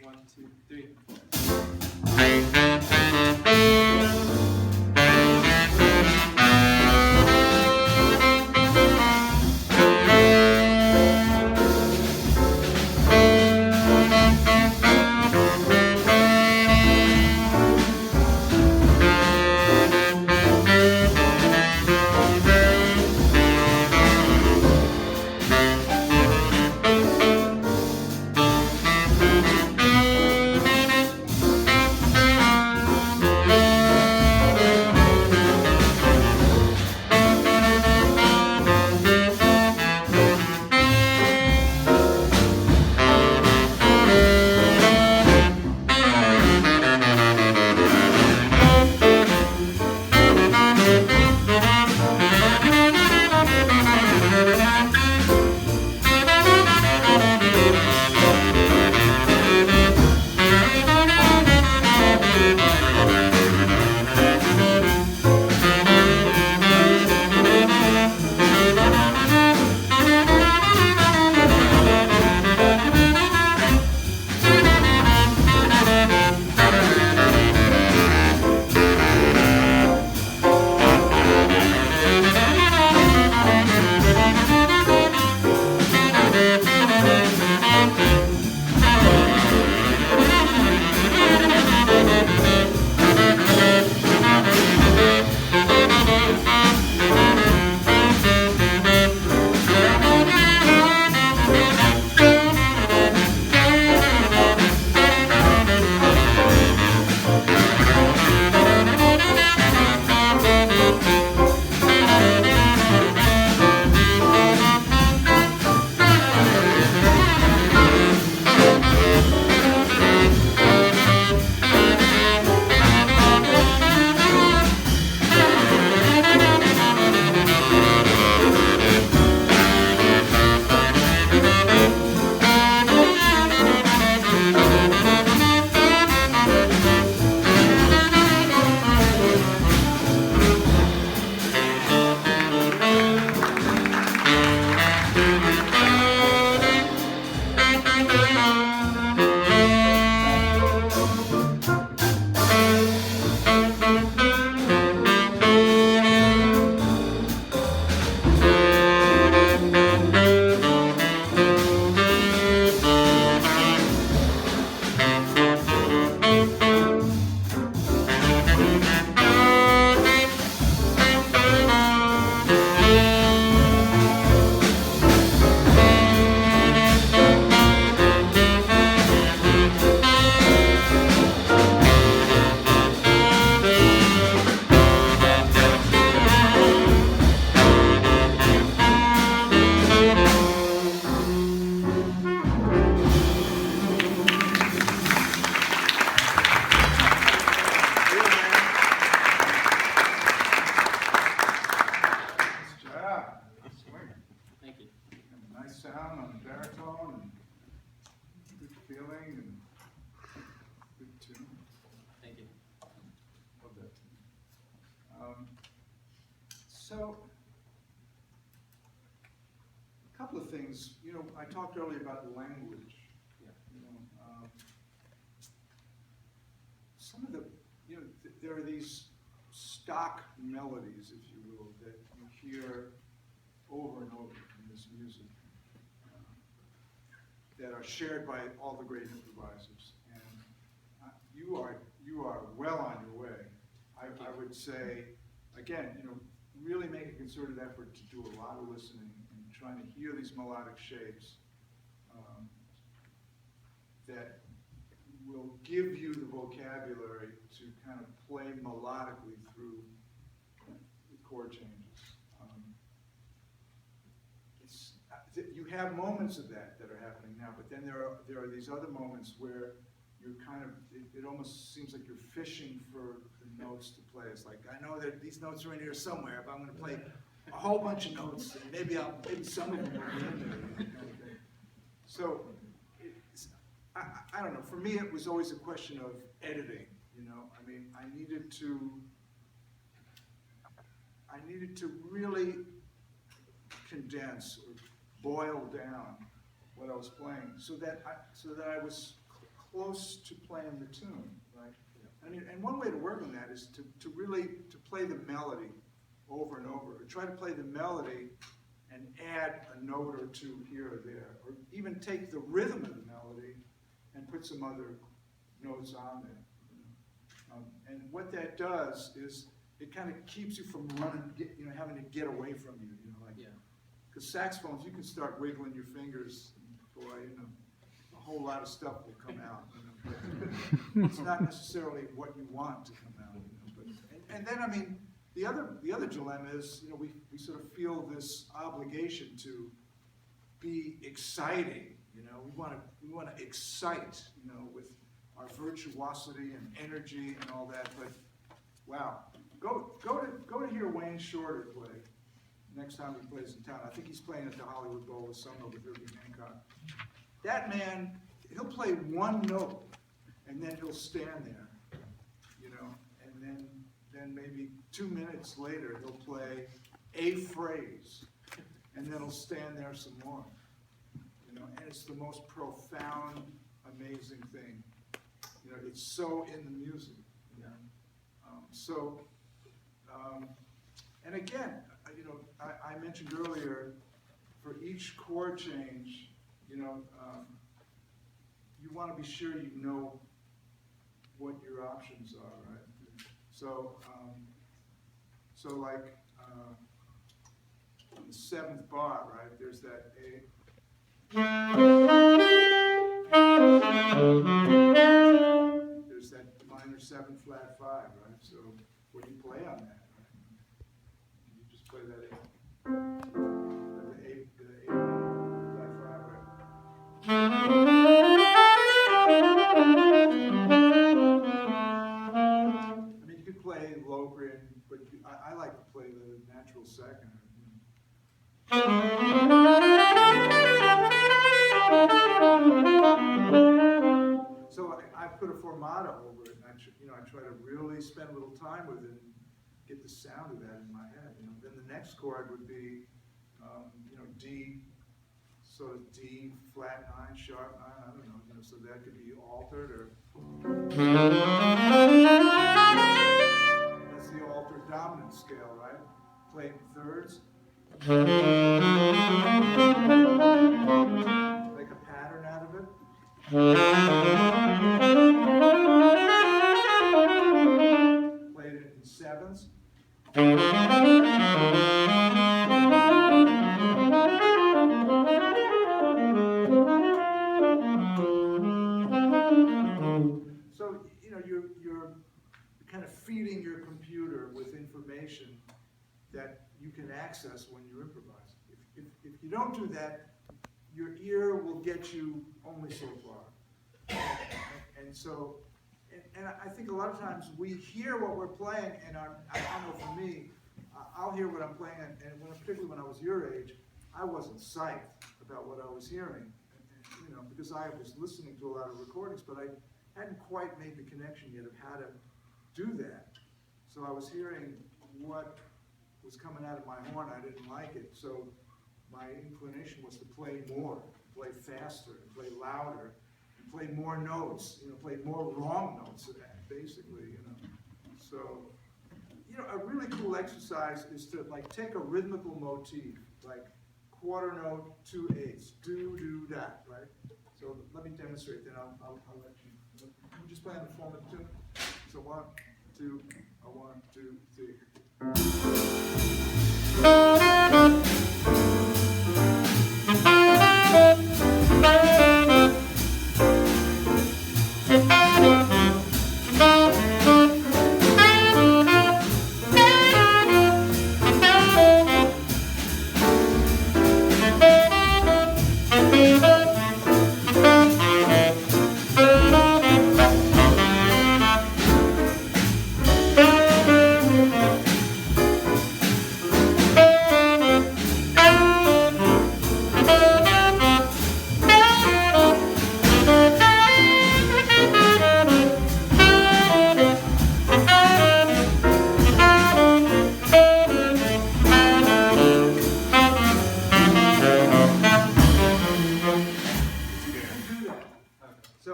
1, 2, 3. Sound on the baritone and good feeling and good tune. Thank you. Love that tune. So, a couple of things. You know, I talked earlier about language. Yeah. You know, some of the, you know, there are these stock melodies, if you will, that you hear over and over in this music. That are shared by all the great improvisers, and you are well on your way. I would say, again, you know, really make a concerted effort to do a lot of listening and trying to hear these melodic shapes that will give you the vocabulary to kind of play melodically through the chord changes. You have moments of that are happening now, but then there are these other moments where you're kind of, it almost seems like you're fishing for the notes to play. It's like, I know that these notes are in here somewhere, but I'm going to play a whole bunch of notes, and maybe some of them will be in there. Kind of thing. So, I don't know, for me it was always a question of editing, you know. I mean, I needed to really condense or boil down what I was playing so that I was close to playing the tune, right? I mean, and one way to work on that is to really play the melody over and over, or try to play the melody and add a note or two here or there, or even take the rhythm of the melody and put some other notes on there. And what that does is it kind of keeps you from running, having to get away from you, like. Yeah. Because saxophones, you can start wiggling your fingers, boy, a whole lot of stuff will come out. But it's not necessarily what you want to come out. But, and then, I mean, the other dilemma is, we sort of feel this obligation to be exciting. We want to excite, with our virtuosity and energy and all that. But wow, go to hear Wayne Shorter play next time he plays in town. I think he's playing at the Hollywood Bowl this summer with Herbie Hancock. That man, he'll play one note, and then he'll stand there, and then maybe 2 minutes later he'll play a phrase, and then he'll stand there some more, and it's the most profound, amazing thing. It's so in the music, and again, I mentioned earlier, for each chord change, you want to be sure you know what your options are, right? So like on the 7th bar, right? There's that A. There's that minor 7 flat 5, right? So what do you play on that? You just play that A. The A flat 5, right? I mean, you could play Lohengrin, but I like to play the natural second. So I put a formato over it, and I try to really spend a little time with it and get the sound of that in my head. Then the next chord would be, D, sort of D, flat 9, sharp 9, I don't know, so that could be altered, or that's the altered dominant scale, right? Played in thirds. Make a pattern out of it. Played it in sevenths. So, you're kind of feeding your computer with information that you can access when you improvise. If you don't do that, your ear will get you only so far. And I think a lot of times we hear what we're playing, and I don't know, for me, I'll hear what I'm playing, and particularly when I was your age, I wasn't psyched about what I was hearing, because I was listening to a lot of recordings, but I hadn't quite made the connection yet of how to do that. So I was hearing what was coming out of my horn. I didn't like it, so my inclination was to play more, play faster, play louder, play more notes, play more wrong notes, basically, So, a really cool exercise is to take a rhythmical motif, like quarter note, 2/8, do, da, right? So let me demonstrate, then I'll let you. You just play on the form of 2. So 1, 2, 1, 2, 3.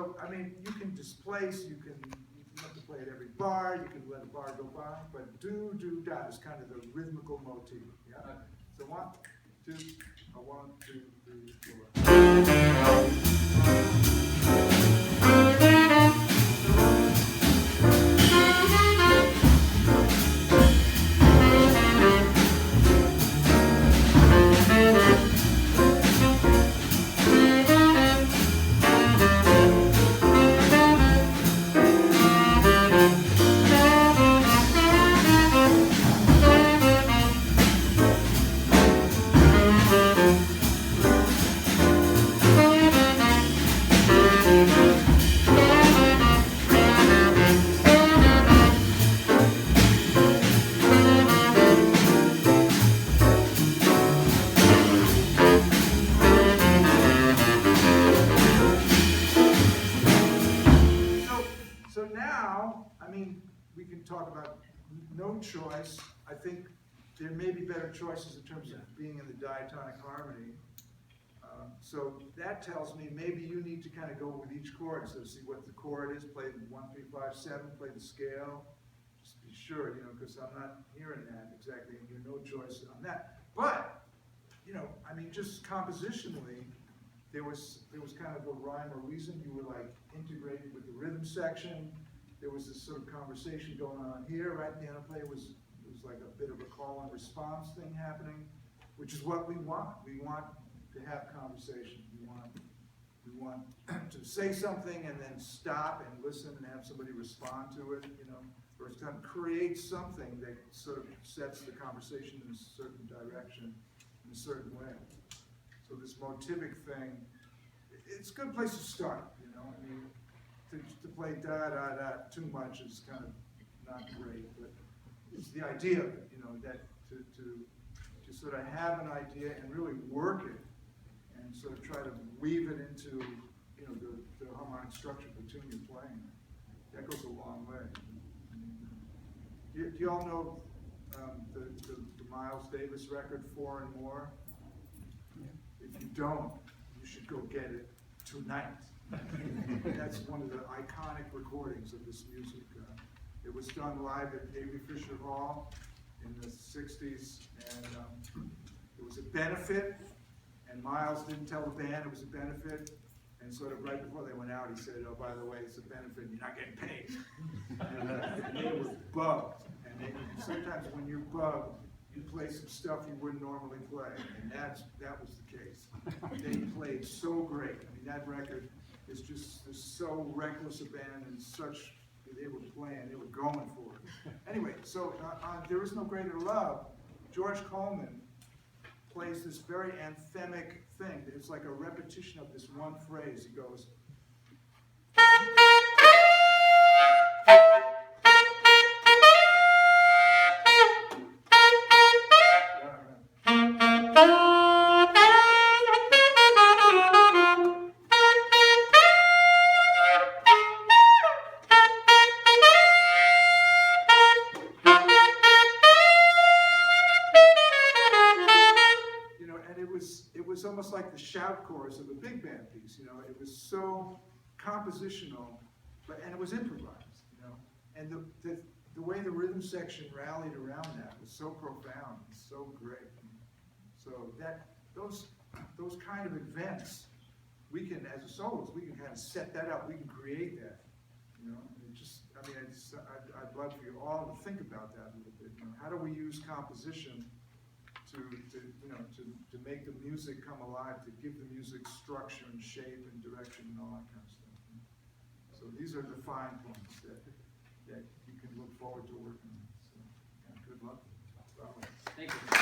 So, I mean, you can displace, you can have to play at every bar, you can let a bar go by, but do, da is kind of the rhythmical motif, yeah? Okay. So 1, 2, 1, 2, 3, So now, I mean, we can talk about no choice. I think there may be better choices in terms of being in the diatonic harmony. So that tells me maybe you need to kind of go with each chord, so see what the chord is, play 1, 3, 5, 7, play the scale. Just be sure, you know, because I'm not hearing that exactly, and you're no choice on that. But, you know, I mean, just compositionally, there was kind of a rhyme or reason. You were like integrated with the rhythm section. There was this sort of conversation going on here, right? The interplay was like a bit of a call and response thing happening, which is what we want. We want to have conversation. We want to say something and then stop and listen and have somebody respond to it, you know, or kind of create something that sort of sets the conversation in a certain direction, in a certain way. So this motivic thing, it's a good place to start, you know. I mean, to play da too much is kind of not great, but it's the idea of it, you know, that to sort of have an idea and really work it and sort of try to weave it into, you know, the harmonic structure of the tune you're playing. That goes a long way. Do you all know the Miles Davis record, 4 and More? If you don't, you should go get it tonight. That's one of the iconic recordings of this music. It was done live at Davy Fisher Hall in the 60s, and it was a benefit, and Miles didn't tell the band it was a benefit, and sort of right before they went out, he said, oh, by the way, it's a benefit, and you're not getting paid. And they were bugged, and sometimes when you're bugged, you play some stuff you wouldn't normally play, and that was the case. They played so great. I mean, that record is just so reckless a band and such, they were playing, they were going for it. Anyway, so on There Is No Greater Love, George Coleman plays this very anthemic thing. It's like a repetition of this one phrase. He goes, it was almost like the shout chorus of a big band piece, you know. It was so compositional, and it was improvised, you know. And the way the rhythm section rallied around that was so profound and so great. So those kind of events, we can, as a soloist, we can kind of set that up. We can create that, you know. I'd love for you all to think about that a little bit. You know, how do we use composition to make the music come alive, to give the music structure and shape and direction and all that kind of stuff. So these are the fine points that you can look forward to working on. So, yeah, good luck. Thank you.